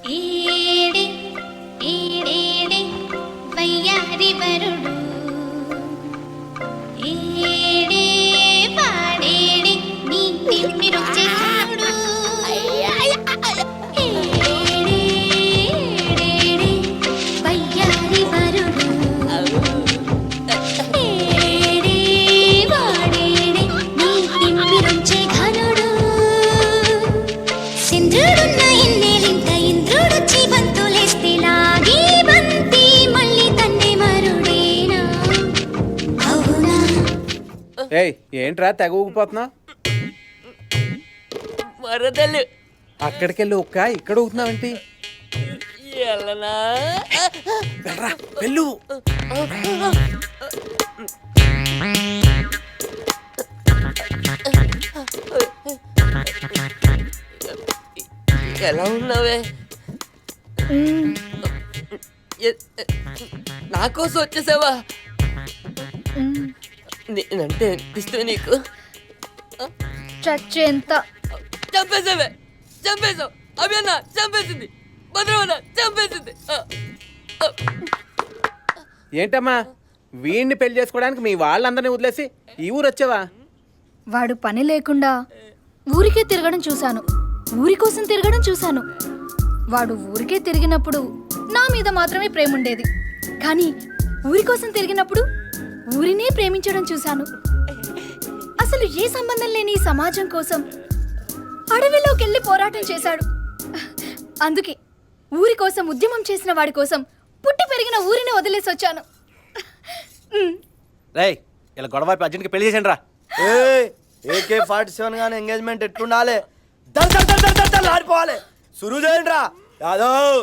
ఏడే ఏడే వయ్యారి వరుడు ఏడే పాడేడే నీ తిమ్మిరొచ్చే చూడు ఏడే ఏడే వయ్యారి వరుడు ఏడే పాడేడే నీ తిమ్మిరొచ్చే ఘనుడు సింధుడున్న ఇన్నేలింట ఇంద్రుడొచ్చి బంతులేస్తే లాగి బంతి మళ్ళీ తన్నే మరుడేనా అవునా ఏయ్ ఏంట్రా తెగ ఊగిపోతున్నావు? వరదలు అక్కడికెళ్ళి ఒక్క ఇక్కడ ఊగుతున్నావేంటి? ఎల్లనా వెళ్ళరా వెళ్ళు. ఎలా ఉన్నావే? ఎ- నా కోసం వచ్చేసావా? నేనంటే ఇష్టం నీకు. చచ్చేంత చంపేసావే, చంపేశావు. అభియన్న చంపేసింది, భద్రవన్న చంపేసింది. ఏంటమ్మా వీడిని పెళ్లి చేసుకోవడానికి మీ వాళ్ళందరినీ వదిలేసి ఈ ఊరు వచ్చావా? వాడు పని లేకుండా ఊరికే తిరగడం చూశాను, ఊరి కోసం తిరగడం చూశాను. వాడు ఊరికే తిరిగినప్పుడు నా మీద మాత్రమే ప్రేమ ఉండేది, కానీ ఊరి కోసం తిరిగినప్పుడు ఊరినే ప్రేమించడం చూశాను. అసలు ఏ సంబంధం లేని ఈ సమాజం కోసం అడవిలోకి వెళ్ళి పోరాటం చేశాడు. అందుకే ఊరి కోసం ఉద్యమం చేసిన వాడి కోసం పుట్టి పెరిగిన ఊరిని వదిలేసి వచ్చాను. రేయ్ ఇలా గొడవ అర్జెంట్కి పెళ్లి చేసేయండి రా. AK-47 గానే ఎంగేజ్మెంట్ ఎట్లుండాలి? దర్ దర్ దర్ దర్ దర్ దర్ ఆడిపోవాలి. సురు చేయండి రా యాదవ్.